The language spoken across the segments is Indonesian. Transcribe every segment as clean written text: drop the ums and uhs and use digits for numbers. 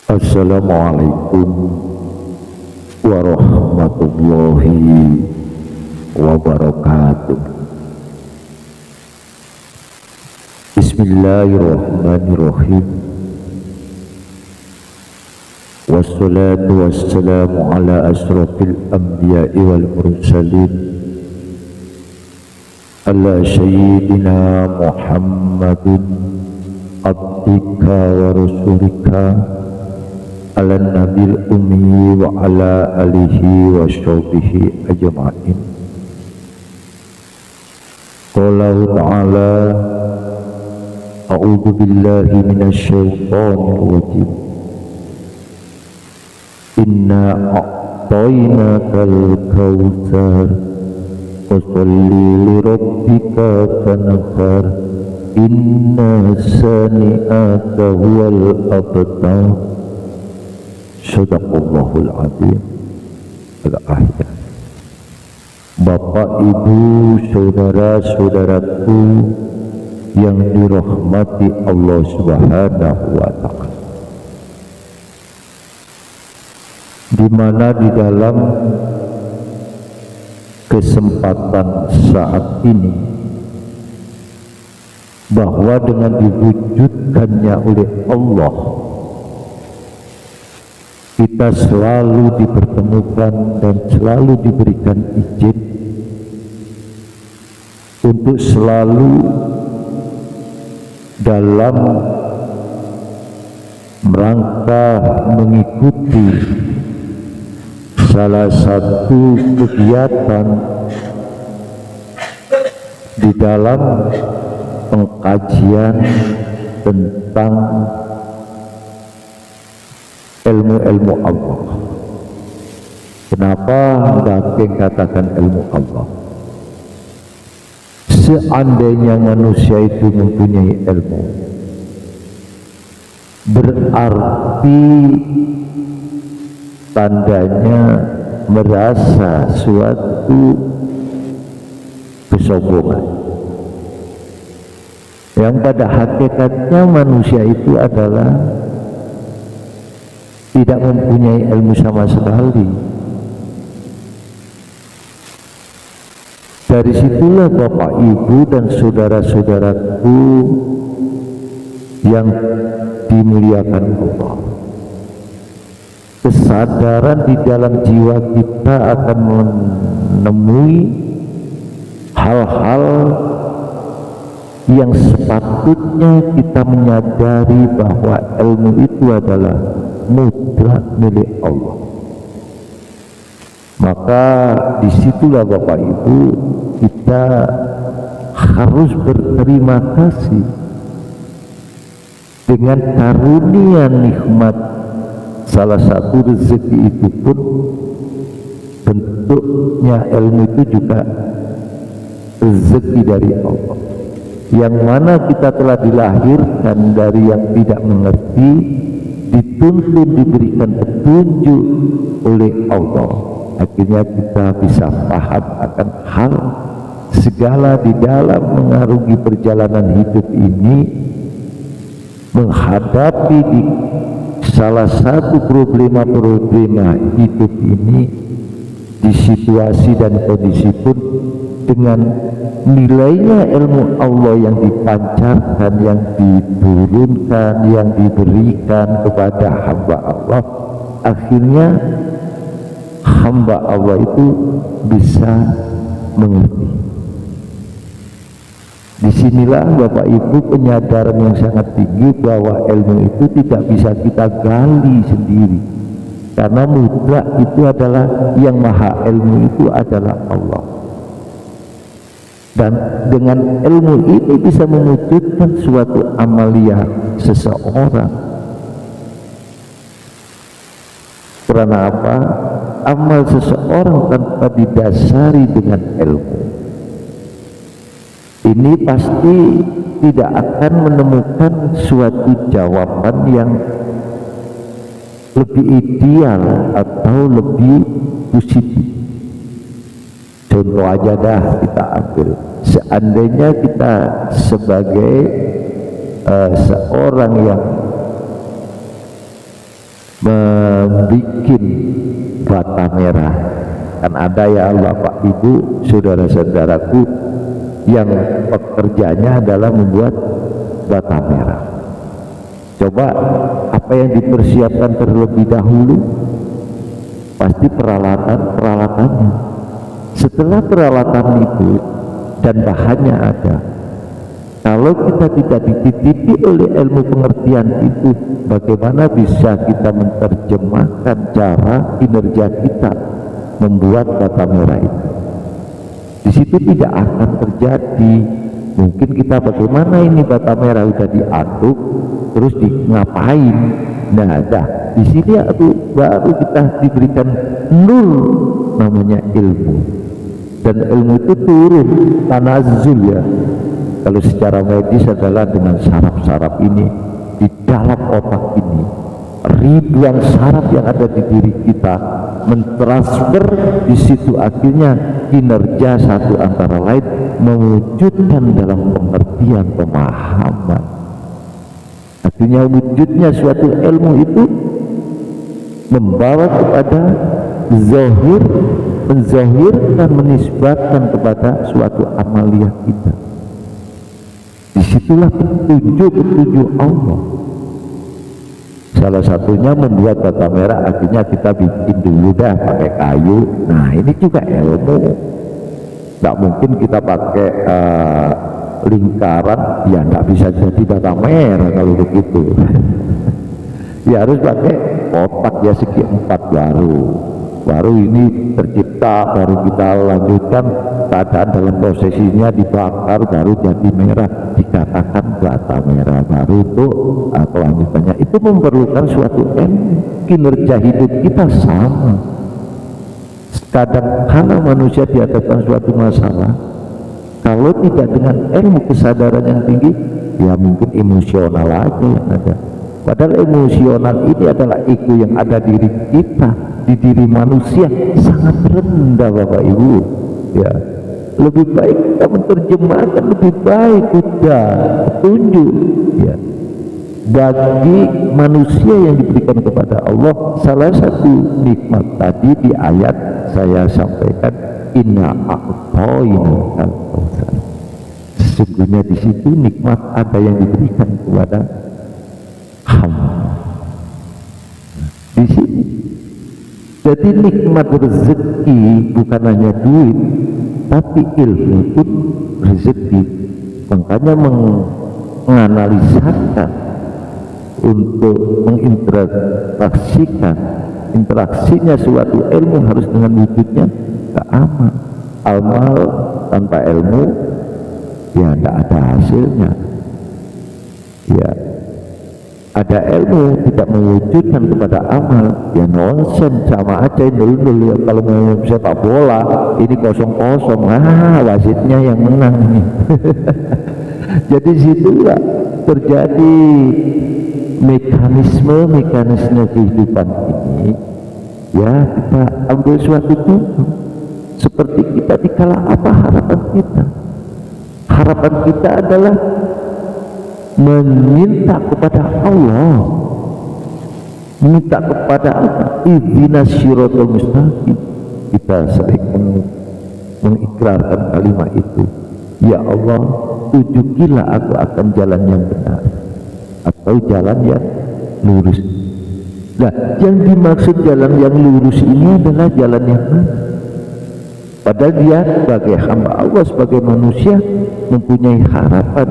Assalamualaikum warahmatullahi wabarakatuh. Bismillahirrahmanirrahim. Wassalatu wassalamu ala asrafil anbiya'i wal mursalin ala sayyidina Muhammadin abdika wa rasulika ala nabil ummi wa ala alihi wa sahbihi ajma'in. Qala ta'ala a'udzu billahi minasy syaithanir rajim. Inna a'tainakal kautsar fasholli li rabbika wanhar inna sani'aka huwal abtar. Sadaqallahul azim. Al-akhir. Bapak, ibu, saudara-saudaraku yang dirahmati Allah Subhanahu wa ta'ala, di mana di dalam kesempatan saat ini, bahwa dengan diwujudkannya oleh Allah, kita selalu dipertemukan dan selalu diberikan izin untuk selalu dalam rangka mengikuti salah satu kegiatan di dalam pengkajian tentang ilmu-ilmu Allah. Kenapa Daking katakan ilmu Allah? Seandainya manusia itu mempunyai ilmu, berarti tandanya merasa suatu kesombongan, yang pada hakikatnya manusia itu adalah tidak mempunyai ilmu sama sekali. Dari situlah Bapak, Ibu, dan saudara-saudaraku yang dimuliakan Allah, kesadaran di dalam jiwa kita akan menemui hal-hal yang sepatutnya kita menyadari bahwa ilmu itu adalah mutlak milik Allah. Maka disitulah Bapak Ibu, kita harus berterima kasih dengan karunia nikmat. Salah satu rezeki itu pun bentuknya ilmu itu juga rezeki dari Allah, yang mana kita telah dilahirkan dari yang tidak mengerti, dituntun diberikan petunjuk oleh Allah. Akhirnya kita bisa paham akan hal segala di dalam mengarungi perjalanan hidup ini, menghadapi di salah satu problema hidup ini, di situasi dan kondisi pun dengan nilainya ilmu Allah yang dipancarkan, yang diturunkan, yang diberikan kepada hamba Allah, akhirnya hamba Allah itu bisa mengerti. Disinilah Bapak Ibu penyadaran yang sangat tinggi bahwa ilmu itu tidak bisa kita gali sendiri, karena mutlak itu adalah yang maha ilmu itu adalah Allah. Dan dengan ilmu ini bisa mewujudkan suatu amalia seseorang. Karena apa? Amal seseorang tanpa didasari dengan ilmu ini pasti tidak akan menemukan suatu jawaban yang lebih ideal atau lebih positif. Contoh aja dah kita ambil, seandainya kita sebagai seorang yang membikin bata merah. Kan ada ya Bapak Ibu saudara-saudaraku yang pekerjaannya adalah membuat bata merah. Coba apa yang dipersiapkan terlebih dahulu? Pasti peralatannya. Setelah peralatan itu dan bahannya ada, kalau kita tidak dititipi oleh ilmu pengertian itu, bagaimana bisa kita menerjemahkan cara kinerja kita membuat bata merah itu? Di situ tidak akan terjadi. Mungkin kita bagaimana ini bata merah udah diaduk, terus di ngapain? Nah, di sini baru kita diberikan nul, namanya ilmu. Dan ilmu itu turun tanazul ya. Kalau secara medis adalah dengan saraf-saraf ini di dalam otak ini, ribuan saraf yang ada di diri kita mentransfer di situ, akhirnya kinerja satu antara lain mewujudkan dalam pengertian pemahaman. Akhirnya wujudnya suatu ilmu itu membawa kepada zahir, menzahirkan, menisbatkan kepada suatu amaliyah kita. Disitulah petunjuk Allah. Salah satunya membuat bata merah, akhirnya kita bikin dulu dah pakai kayu. Nah, ini juga ilmu. Nggak mungkin kita pakai lingkaran, ya nggak bisa jadi bata merah kalau begitu. Ya harus pakai kotak ya segi 4 baru ini tercipta, baru kita lanjutkan keadaan dalam prosesinya dibakar, baru jadi merah, dikatakan bata merah, baru itu kelanjutannya. Itu memerlukan suatu kinerja hidup kita sama. Kadang kala manusia dihadapkan suatu masalah, kalau tidak dengan ilmu kesadaran yang tinggi, ya mungkin emosional aja yang ada. Padahal emosional ini adalah ego yang ada di diri kita, di diri manusia sangat rendah Bapak Ibu. Ya, lebih baik kita menerjemahkan, lebih baik kita petunjuk. Ya, bagi manusia yang diberikan kepada Allah, salah satu nikmat tadi di ayat saya sampaikan, inna a'thainal kautsar. Sesungguhnya di situ nikmat ada yang diberikan kepada hamba. Di sini jadi nikmat rezeki bukan hanya duit, tapi ilmu pun rezeki. Makanya menganalisakan untuk menginteraksikan interaksinya suatu ilmu harus dengan wujudnya ke amal. Amal tanpa ilmu ya tidak ada hasilnya. Ya, ada ilmu tidak mewujudkan kepada amal, ya nonsen, sama aja nul-nul. Ya, kalau mau sepak bola ini kosong-kosong, wasitnya yang menang nih. Jadi situlah terjadi mekanisme kehidupan ini. Ya, kita ambil suatu contoh seperti kita dikala apa harapan kita? Harapan kita adalah meminta kepada Allah, minta kepada Allah, ihdinas siratal mustaqim. Kita sering mengikrarkan kalimat itu, ya Allah, tunjukilah aku akan jalan yang benar atau jalan yang lurus. Nah, yang dimaksud jalan yang lurus ini adalah jalan yang mana? Padahal dia sebagai hamba Allah, sebagai manusia mempunyai harapan,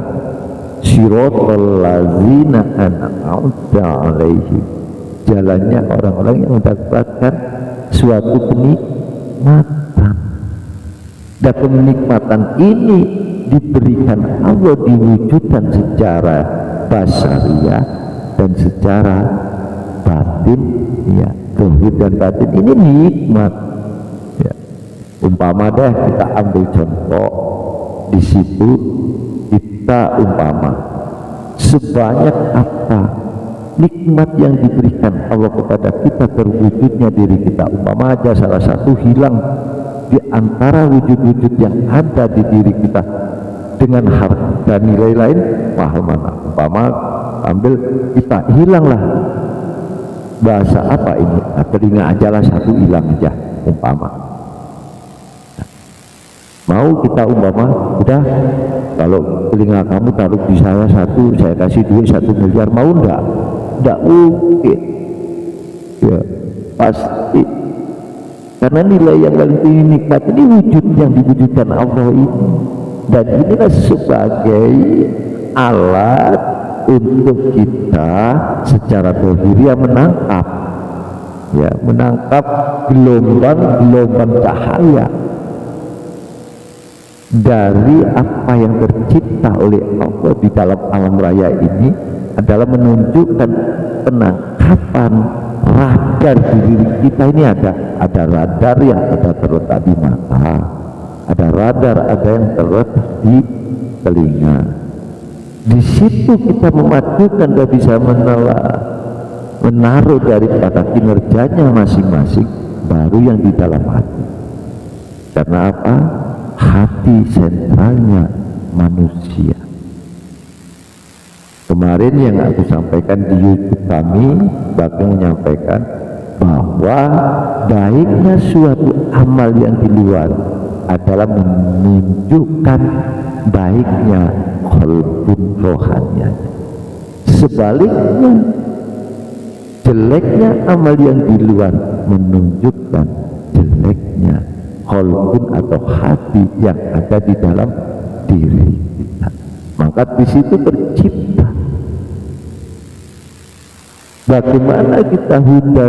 siratal ladzina an'amta 'alaihim, jalannya orang-orang yang mendapatkan suatu kenikmatan. Dan kenikmatan ini diberikan Allah, diwujudkan secara basariah dan secara batin. Ya, zahir dan batin ini nikmat. Ya, umpama deh kita ambil contoh di situ, kita umpama sebanyak apa nikmat yang diberikan Allah kepada kita terwujudnya diri kita. Umpama aja salah satu hilang di antara wujud-wujud yang ada di diri kita dengan harga nilai lain, mahal mana. Umpama ambil kita hilanglah bahasa apa ini? Nah, telinga aja lah satu hilang aja umpama. Mau kita umpama, udah kalau telinga kamu taruh di saya satu, saya kasih duit 1 miliar, mau enggak? Enggak mungkin. Ya, pasti. Karena nilai yang paling tinggi nikmat ini wujud yang diwujudkan Allah ini. Dan inilah sebagai alat untuk kita secara dohiriyah menangkap, ya, menangkap gelombang-gelombang cahaya dari apa yang tercipta oleh Allah di dalam alam raya ini adalah menunjukkan penangkapan radar di diri kita. Ini ada radar yang terletak di mata, ada radar ada yang terletak di telinga. Di situ kita memadukan dan bisa menaruh daripada kinerjanya masing-masing, baru yang di dalam hati. Karena apa? Hati sentralnya manusia. Kemarin yang aku sampaikan di YouTube kami, bahkan menyampaikan bahwa baiknya suatu amal yang di luar adalah menunjukkan baiknya qalbun rohaninya. Sebaliknya, jeleknya amal yang di luar menunjukkan jeleknya qalbun atau hati yang ada di dalam diri kita. Maka di situ tercipta bagaimana kita huda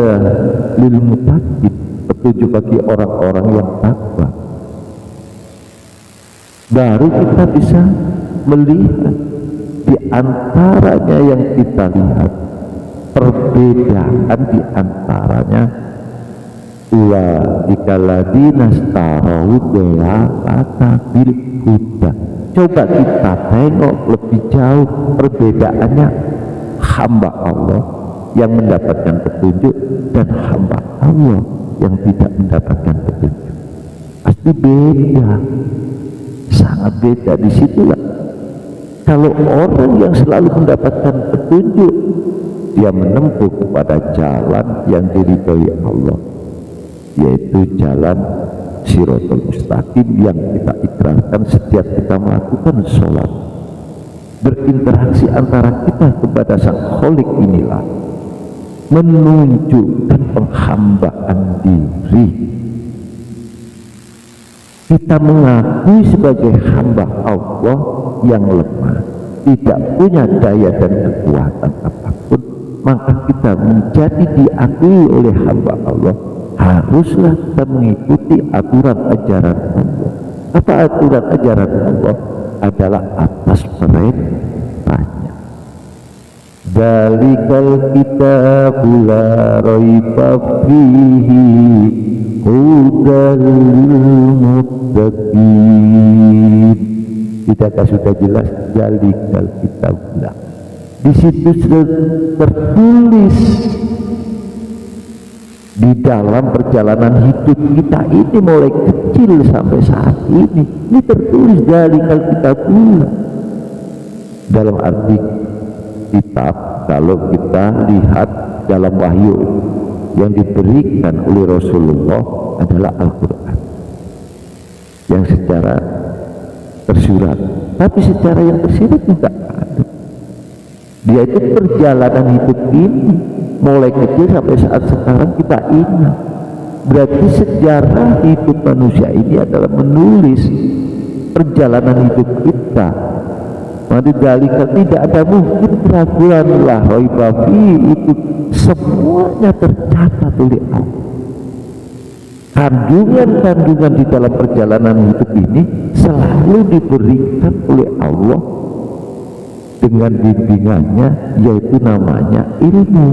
lil muttaqin, petunjuk bagi orang-orang yang takwa. Baru kita bisa melihat di antaranya yang kita lihat perbedaan di antaranya ulaika ladina starau dolalata bil huda. Coba kita tengok lebih jauh perbedaannya hamba Allah yang mendapatkan petunjuk dan hamba Allah yang tidak mendapatkan petunjuk. Pasti beda, sangat beda. Disitulah kalau orang yang selalu mendapatkan petunjuk, dia menempuh kepada jalan yang diridhoi Allah, yaitu jalan Shiratal Mustaqim yang kita ikrarkan setiap kita melakukan sholat. Berinteraksi antara kita kepada Sang Kholik inilah menunjukkan penghambaan diri. Kita mengakui sebagai hamba Allah yang lemah, tidak punya daya dan kekuatan apapun, maka kita menjadi diakui oleh hamba Allah. Haruslah kita mengikuti aturan ajaran Allah. Apa aturan ajaran Allah? Adalah atas perintahnya. Dzalikal kitabu la raiba fihi hudal lil muttaqin. Tidakkah sudah jelas? Dzalikal kitabu la. Di situ tertulis di dalam perjalanan hidup kita ini mulai kecil sampai saat ini tertulis dzalikal kitabu la. Dalam arti kitab, kalau kita lihat dalam wahyu yang diberikan oleh Rasulullah adalah Al-Quran yang secara tersurat, tapi secara yang tersirat juga ada. Dia itu perjalanan hidup ini mulai kecil sampai saat sekarang kita ingat. Berarti sejarah hidup manusia ini adalah menulis perjalanan hidup kita. Maka tidak ada mungkin keraguan lah itu semuanya tercatat oleh Allah. Kandungan-kandungan di dalam perjalanan hidup ini selalu diberikan oleh Allah dengan bimbingannya, yaitu namanya ilmu.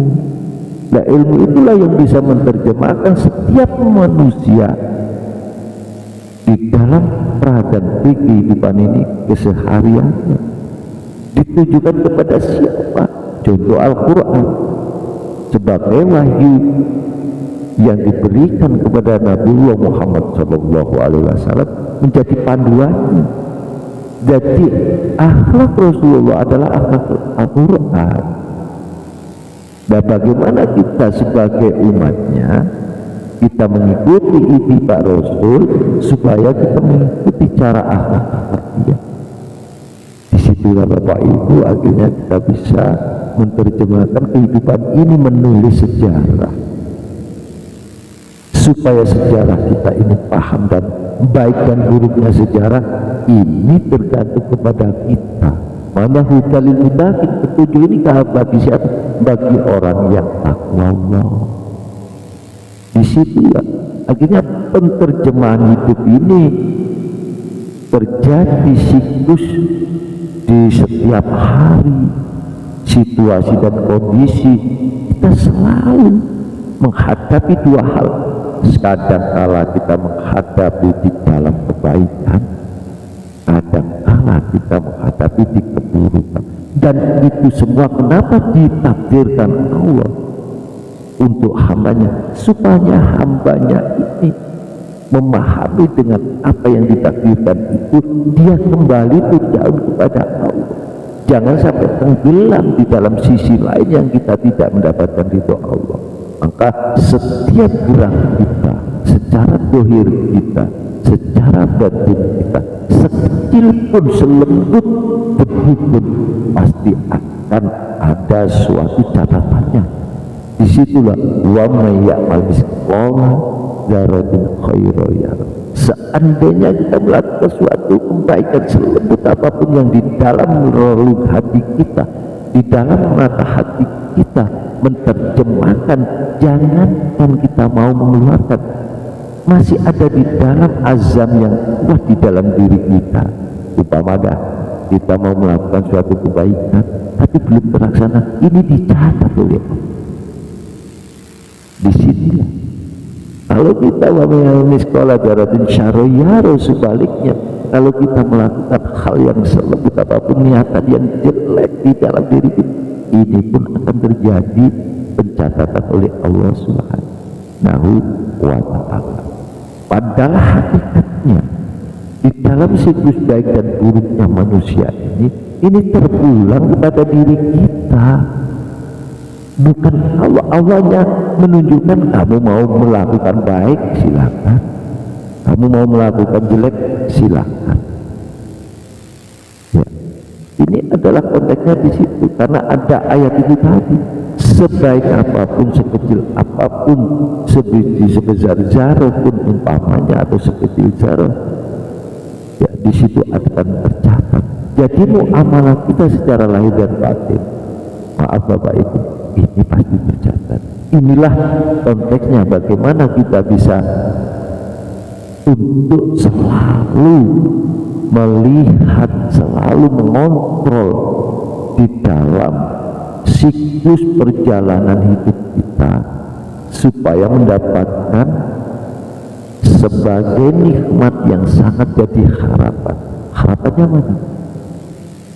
Nah, ilmu itulah yang bisa menerjemahkan setiap manusia di dalam peradaban kehidupan ini kesehariannya. Ditujukan kepada siapa? Contoh Al-Quran sebagai wahyu yang diberikan kepada Nabiullah Muhammad SAW menjadi panduannya. Jadi akhlak Rasulullah adalah akhlak Al-Quran. Nah, bagaimana kita sebagai umatnya kita mengikuti ittiba Rasul supaya kita mengikuti cara akhlak dia. Disitulah Bapak Ibu akhirnya kita bisa menerjemahkan kehidupan ini, menulis sejarah supaya sejarah kita ini paham, dan baik dan buruknya sejarah ini tergantung kepada kita. Mana hudalil mutakin, petunjuk ini bagi siapa? Bagi orang yang takwa Allah. Disitulah akhirnya penterjemahan hidup ini terjadi siklus di setiap hari, situasi dan kondisi kita selalu menghadapi dua hal. Kadang-kala kita menghadapi di dalam kebaikan, kadang-kala kita menghadapi di keburukan, dan itu semua kenapa ditakdirkan Allah untuk hambanya, supaya hambanya ini memahami dengan apa yang ditakdirkan itu, dia kembali berjauh kepada Allah. Jangan sampai tenggelam di dalam sisi lain yang kita tidak mendapatkan ridho Allah. Maka setiap gerak kita, secara dohir kita, secara batin kita, sekecil pun, selembut debu pun, pasti akan ada suatu catatannya. Disitulah wa may ya'mal mithqala dzarratin khairan yarah. Seandainya kita melakukan suatu kebaikan selembut apapun yang di dalam relung hati kita, di dalam mata hati kita, menerjemahkan, jangankan kita mau mengeluarkan, masih ada di dalam azam yang kuat di dalam diri kita. Umpamanya kita mau melakukan suatu kebaikan tapi belum terlaksana, ini dicatat oleh Allah. Di sini kalau kita miskola jaratin syariyaro, sebaliknya kalau kita melakukan hal yang selembut apapun, niatan yang jelek di dalam diri kita, ini pun akan terjadi pencatatan oleh Allah Subhanahu wa ta'ala. Padahal hakikatnya di dalam siklus baik dan buruknya manusia ini terpulang kepada diri kita, bukan Allah. Allahnya menunjukkan kamu mau melakukan baik silakan, kamu mau melakukan jelek silakan. Ya, ini adalah konteksnya di situ, karena ada ayat itu tadi, sebaik apapun, sekecil apapun, sebiji sebesar zarah pun umpamanya, atau sekecil zarah, ya di situ akan tercatat. Jadi muamalah kita secara lahir dan batin, maaf Bapak Ibu, ini pasti tercatat. Inilah konteksnya bagaimana kita bisa untuk selalu melihat, selalu mengontrol di dalam siklus perjalanan hidup kita, supaya mendapatkan sebagai nikmat yang sangat jadi harapan. Harapannya mana?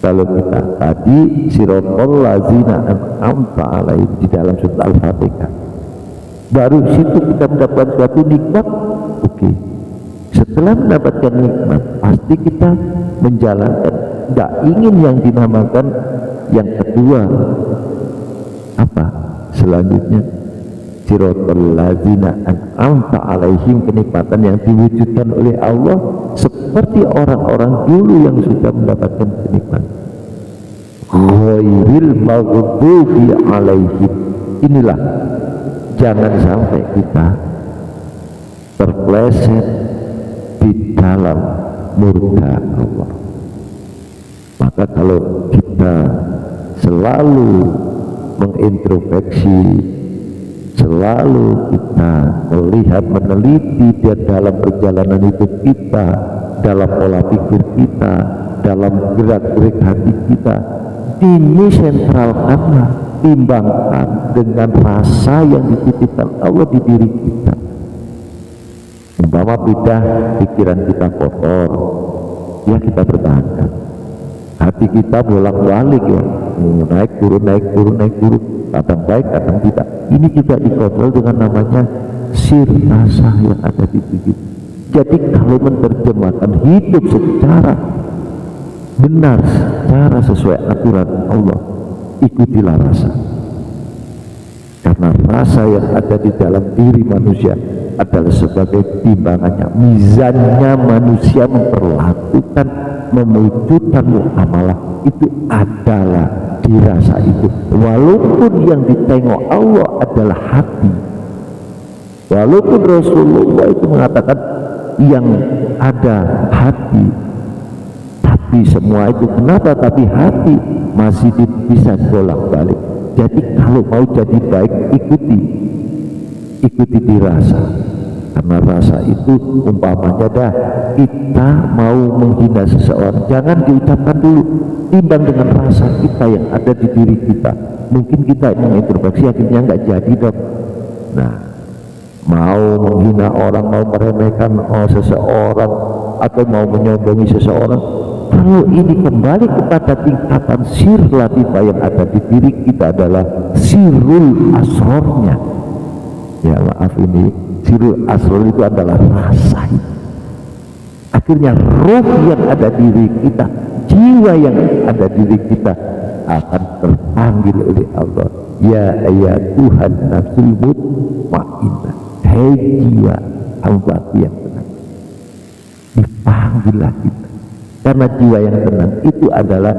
Kalau kita tadi siratal ladzina an'amta alaihim di dalam surat Al-Fatihah, baru situ kita mendapatkan suatu nikmat. Oke, setelah mendapatkan nikmat pasti kita menjalankan. Tidak ingin yang dinamakan yang kedua apa selanjutnya, siratal ladzina an'amta alaihim, kenikmatan yang diwujudkan oleh Allah seperti orang-orang dulu yang sudah mendapatkan kenikmatan. Ghairil maghdubi alaihim, inilah jangan sampai kita terpleset di dalam murka Allah. Maka kalau kita selalu mengintrospeksi, selalu kita melihat, meneliti di dalam perjalanan hidup kita, dalam pola pikir kita, dalam gerak-gerik hati kita, ini sentralkanlah, timbangkan dengan rasa yang dititipkan Allah di diri kita. Umpama beda pikiran kita kotor, ya kita pertahankan. Hati kita bolak-balik ya, naik turun, naik turun, naik turun, kadang baik, kadang tidak. Ini juga dikontrol dengan namanya sir rasa yang ada di diri. Jadi kalau menerjemahkan hidup secara benar, secara sesuai aturan Allah, ikutilah rasa. karena rasa yang ada di dalam diri manusia adalah sebagai timbangannya, mizannya manusia memperlakukan, mewujudkan muamalah itu adalah di rasa itu. Walaupun yang ditengok Allah adalah hati, walaupun Rasulullah itu mengatakan yang ada hati, tapi semua itu kenapa? Tapi hati masih bisa bolak-balik. Jadi kalau mau jadi baik, ikuti dirasa, karena rasa itu umpamanya dah kita mau menghina seseorang, jangan diucapkan dulu, timbang dengan rasa kita yang ada di diri kita. Mungkin kita mengintrospeksi akhirnya nggak jadi dong. Nah, mau menghina orang, mau meremehkan seseorang atau mau menyombongi seseorang, kalau ini kembali kepada tingkatan sir latifah yang ada di diri kita adalah sirul asrornya. Ya maaf, ini sirul asror itu adalah rasa. Akhirnya roh yang ada di diri kita, jiwa yang ada di diri kita akan terpanggil oleh Allah. Ya Tuhan nafsul mutmainnah, hei jiwa hambaku yang tenang, dipanggillah kita. Karena jiwa yang tenang itu adalah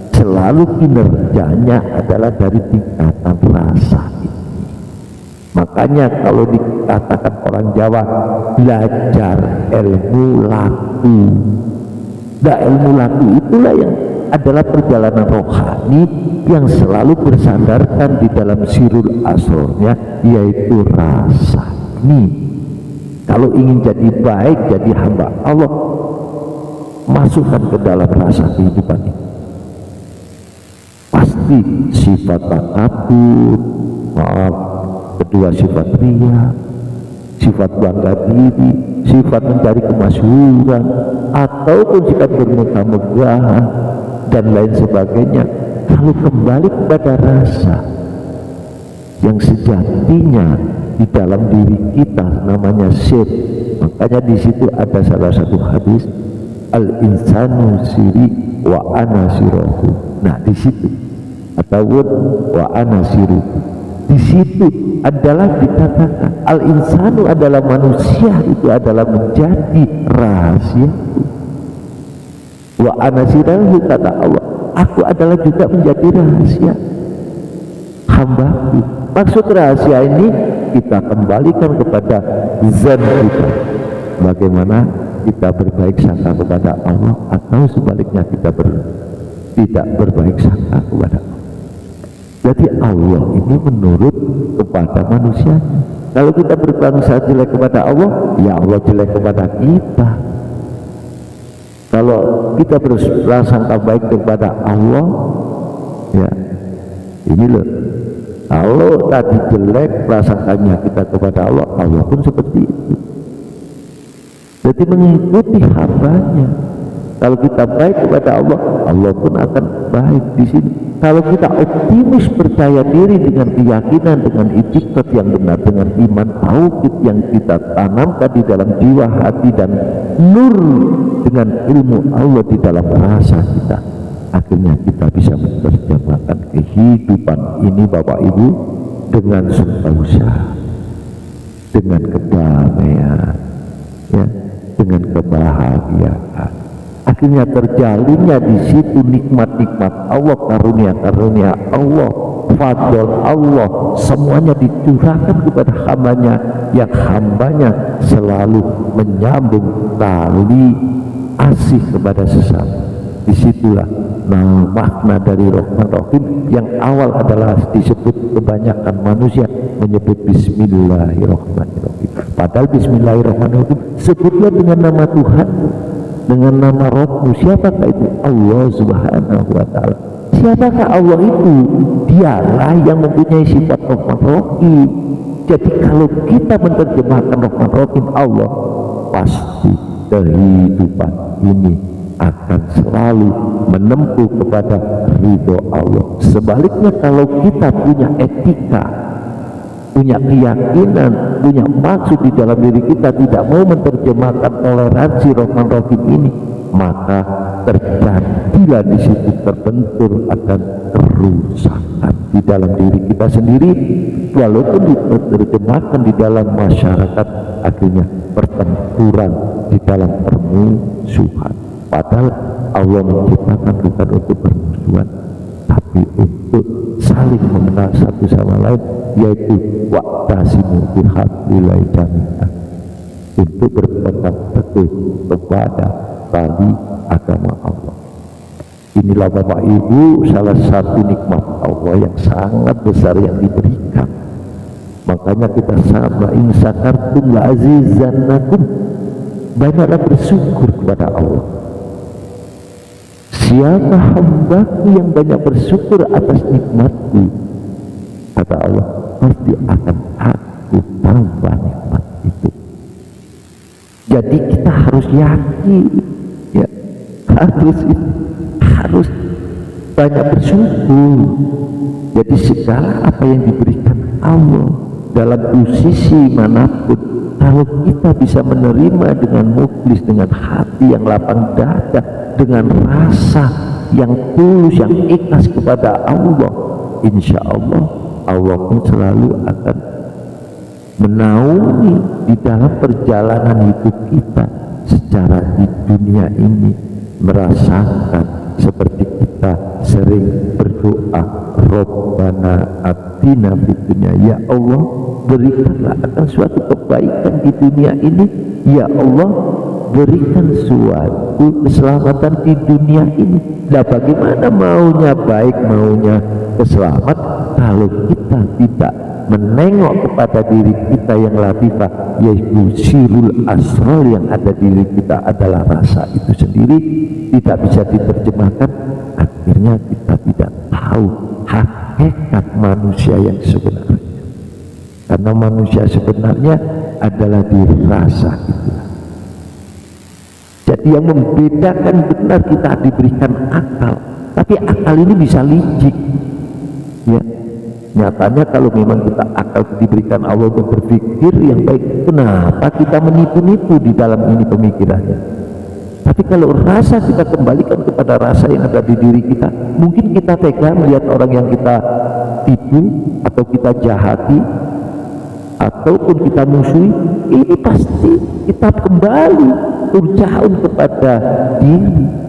selalu kinerjanya adalah dari tingkatan rasa ini. Makanya kalau dikatakan orang Jawa belajar ilmu laku, nah ilmu laku itulah yang adalah perjalanan rohani yang selalu bersandarkan di dalam sirul asrornya, yaitu rasa ini. Kalau ingin jadi baik, jadi hamba Allah, masukkan ke dalam rasa kehidupan ini. Pasti sifat takabur, maaf, kedua sifat ria, sifat bangga diri, sifat mencari kemasyhuran, ataupun sikap bermegah-megahan dan lain sebagainya. Kalau kembali kepada rasa yang sejatinya di dalam diri kita namanya sir. Makanya di situ ada salah satu hadis, al insanu siri wa ana sirohu. Nah di situ ataupun wa ana siruhu, di situ adalah dikatakan al insanu adalah manusia, itu adalah menjadi rahasia. Wa ana sirohu, kata Allah, aku adalah juga menjadi rahasia hambaku. Maksud rahasia ini kita kembalikan kepada zat kita, bagaimana kita berbaik sangka kepada Allah, atau sebaliknya kita tidak berbaik sangka kepada Allah. Jadi Allah ini menurut kepada manusia. Kalau kita berbangsa jelek kepada Allah, ya Allah jelek kepada kita. Kalau kita berprasangka baik kepada Allah, ya ini loh, kalau tadi jelek prasangkanya kita kepada Allah, Allah pun seperti itu. Jadi mengikuti hambanya. Kalau kita baik kepada Allah, Allah pun akan baik di sini. Kalau kita optimis, percaya diri dengan keyakinan, dengan itikad yang benar, dengan iman tauhid yang kita tanamkan di dalam jiwa, hati, dan nur dengan ilmu Allah di dalam rasa kita, akhirnya kita bisa menerjemahkan kehidupan ini Bapak Ibu dengan sukacita, dengan kedamaian, ya, dengan kebahagiaan. Akhirnya terjalinnya di situ nikmat-nikmat Allah, karunia-karunia Allah, fadl Allah, semuanya dicurahkan kepada hambanya, yang hambanya selalu menyambung tali asih kepada sesama. Disitulah makna dari Rahman Rahim yang awal adalah disebut kebanyakan manusia menyebut Bismillahirrahmanirrahim. Padahal Bismillahirrahmanirrahim sebutlah dengan nama Tuhan, dengan nama Rabbmu. Siapakah itu? Allah Subhanahu wa ta'ala. Siapakah Allah itu? Dialah yang mempunyai sifat Rahman Rahim. Jadi kalau kita menerjemahkan Rahman Rahim Allah, pasti kehidupan ini akan selalu menempuh kepada ridho Allah. Sebaliknya kalau kita punya etika, punya keyakinan, punya maksud di dalam diri kita, tidak mau menerjemahkan toleransi Rahman Rahim ini, maka terjadilah di situ terbentur akan kerusakan. Tuhan di dalam diri kita sendiri, walaupun diterjemahkan di dalam masyarakat akhirnya pertempuran di dalam permusuhan. Padahal Allah menciptakan bukan untuk permusuhan, tapi untuk saling mengenal satu sama lain, yaitu wa'tasimu bihablillahi jami'an, untuk berpegang teguh kepada tali agama Allah. Inilah Bapak Ibu salah satu nikmat Allah yang sangat besar yang diberikan. Makanya kita sama in syakartum la azizannakum, banyaklah bersyukur kepada Allah. Siapa hambaku yang banyak bersyukur atas nikmatku, kata Allah, pasti akan aku tambah nikmat itu. Jadi kita harus yakin, ya, harus banyak bersyukur. Jadi segala apa yang diberikan Allah dalam posisi manapun, kalau kita bisa menerima dengan mukhlis, dengan hati yang lapang dada, dengan rasa yang tulus, yang ikhlas kepada Allah, insya Allah Allah pun selalu akan menaungi di dalam perjalanan hidup kita secara di dunia ini, merasakan seperti kita sering berdoa, Rabbana atina fid dunya, ya Allah berikanlah akan suatu kebaikan di dunia ini, ya Allah berikan suatu keselamatan di dunia ini. Nah, bagaimana maunya baik, maunya keselamat kalau kita tidak menengok kepada diri kita yang latifah, yaitu sirul asrar yang ada di diri kita adalah rasa itu sendiri, tidak bisa diterjemahkan. Akhirnya kita tidak tahu hakikat manusia yang sebenarnya, karena manusia sebenarnya adalah di rasa itu. Jadi yang membedakan benar, kita diberikan akal, tapi akal ini bisa licik, ya. Nyatanya kalau memang kita akal diberikan Allah untuk berpikir yang baik, kenapa kita menipu-nipu di dalam ini pemikirannya? Tapi kalau rasa kita kembalikan kepada rasa yang ada di diri kita, mungkin kita tega melihat orang yang kita tipu atau kita jahati ataupun kita musuhi, ini pasti kita kembali turja'un kepada diri.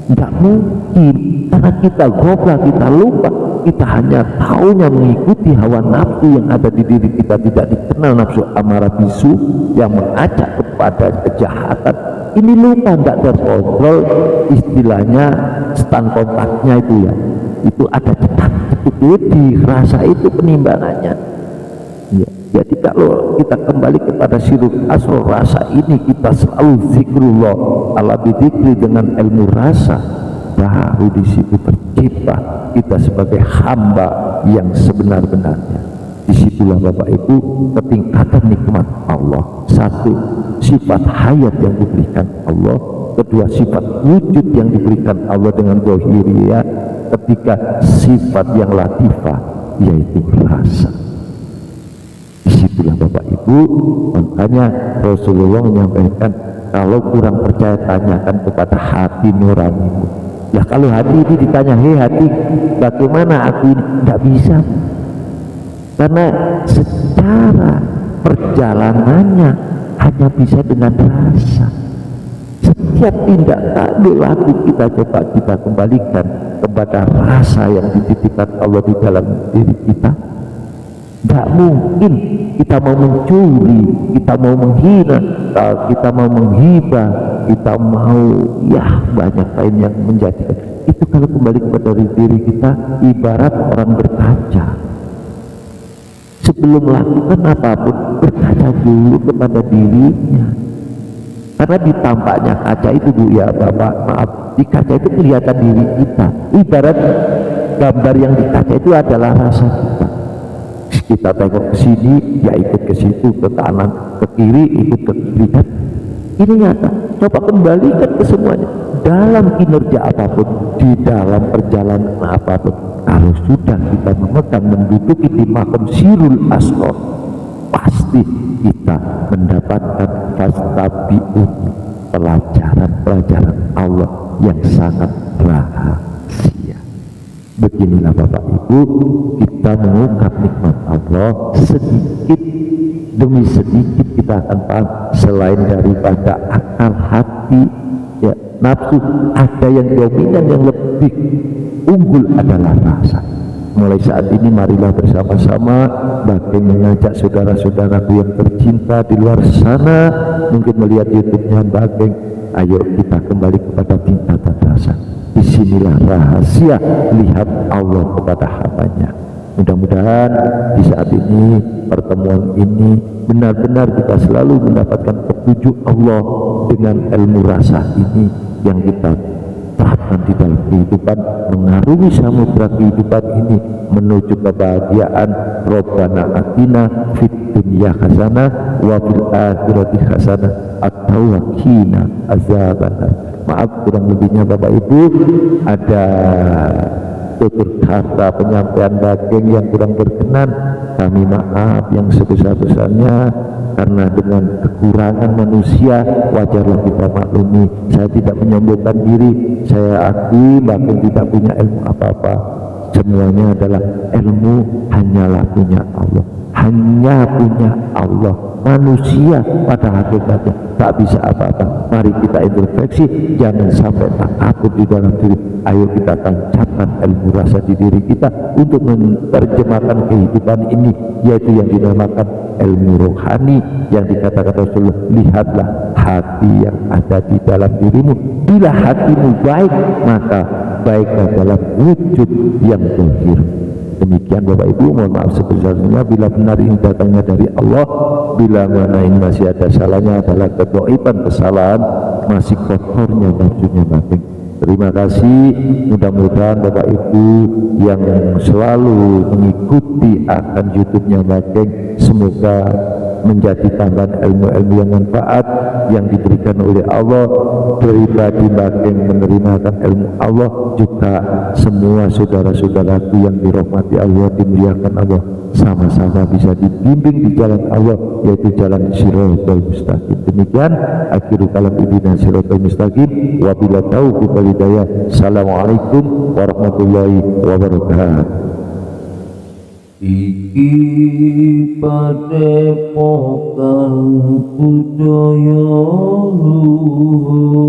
Tidak mungkin, karena kita goblok, kita lupa, kita hanya taunya mengikuti hawa nafsu yang ada di diri kita, tidak dikenal nafsu amarah bisu yang mengajak kepada kejahatan. Ini lupa, tidak terkontrol, istilahnya stand kontaknya itu ya, itu ada cetak itu di rasa itu penimbangannya, ya. Jadi kalau kita kembali kepada sirul asrar rasa ini, kita selalu zikrullah ala bidzikri dengan ilmu rasa, baru di situ tercipta kita sebagai hamba yang sebenar-benarnya. Disitulah Bapak Ibu ketingkatan nikmat Allah. Satu, sifat hayat yang diberikan Allah. Kedua, sifat wujud yang diberikan Allah dengan zahiriyah. Ketiga, sifat yang latifah, yaitu rasa. Disitulah Bapak Ibu, makanya Rasulullah menyampaikan, kalau kurang percaya tanyakan kepada hati nuranimu. Ya kalau hati ini ditanya, hei hati, bagaimana aku ini? Tidak bisa, karena secara perjalanannya hanya bisa dengan rasa. Setiap tindak tanduk laku kita coba kita kembalikan kepada rasa yang dititipkan Allah di dalam diri kita. Tidak mungkin kita mau mencuri, kita mau menghina, kita mau menghibah, kita mau ya banyak lain yang menjadikan itu. Kalau kembali kepada diri kita, ibarat orang berkaca, sebelum melakukan apapun berkaca dulu kepada dirinya, karena di tampaknya kaca itu, Bu ya Bapak, maaf, di kaca itu kelihatan diri kita. Ibarat gambar yang di kaca itu adalah rasa kita. Kita tengok ke sini, ya ikut ke situ, ke kanan, ke kiri, ikut ke kiri. Dan ini nyata. Coba kembalikan ke semuanya. Dalam kinerja apapun, di dalam perjalanan apapun, kalau sudah kita memegang, menduduki di makom sirul asrar, pasti kita mendapatkan fastabi'un, pelajaran-pelajaran Allah yang sangat rahasia. Beginilah Bapak Ibu, kita mengungkap nikmat Allah sedikit demi sedikit kita akan paham. Selain daripada akal, hati, ya, nafsu, ada yang dominan, yang lebih unggul adalah rasa. Mulai saat ini marilah bersama-sama Bageng mengajak saudara-saudaraku yang tercinta di luar sana, mungkin melihat YouTube-nya Bageng, ayo kita kembali kepada tingkatan rasa. Disinilah rahasia lihat Allah kepada hambanya. Mudah-mudahan di saat ini, pertemuan ini, benar-benar kita selalu mendapatkan petunjuk Allah dengan ilmu rasa ini yang kita terapkan di dalam kehidupan, mengarungi samudra kehidupan ini menuju kebahagiaan. Rabbana atina fid dunya hasanah wa fil akhirati hasanah atau waqina azabannar. Maaf kurang lebihnya Bapak Ibu, ada tutur kata penyampaian Bageng yang kurang berkenan, kami maaf yang sebesar-besarnya, karena dengan kekurangan manusia wajarlah kita maklumi. Saya tidak menyombongkan diri, saya akui Bageng tidak punya ilmu apa-apa, semuanya adalah ilmu hanyalah punya Allah, hanya punya Allah. Manusia pada hakikatnya tak bisa apa-apa. Mari kita introspeksi, jangan sampai tak takut di dalam diri. Ayo kita tancapkan ilmu rasa di diri kita untuk menerjemahkan kehidupan ini, yaitu yang dinamakan ilmu rohani, yang dikatakan Rasulullah, lihatlah hati yang ada di dalam dirimu. Bila hatimu baik, maka baiklah dalam wujud yang zahir. Demikian Bapak Ibu, mohon maaf sebesar-besarnya bila benar ini datangnya dari Allah, bila mana ini masih ada salahnya adalah kedaipan, kesalahan, masih kotornya nafsunya Bageng. Terima kasih, mudah-mudahan Bapak Ibu yang selalu mengikuti akan YouTube-nya Bageng, semoga menjadi tambahan ilmu-ilmu yang manfaat yang diberikan oleh Allah. Pribadi Bageng menerima ilmu Allah, juga semua saudara-saudaraku yang dirahmati Allah, dimuliakan Allah, sama-sama bisa dibimbing di jalan Allah, yaitu jalan Shiratal Mustaqim. Demikian akhiru kalam ibina Shiratal Mustaqim, wabila taufiq wal hidayah. Assalamualaikum warahmatullahi wabarakatuh. Iki padepokan budaya luhur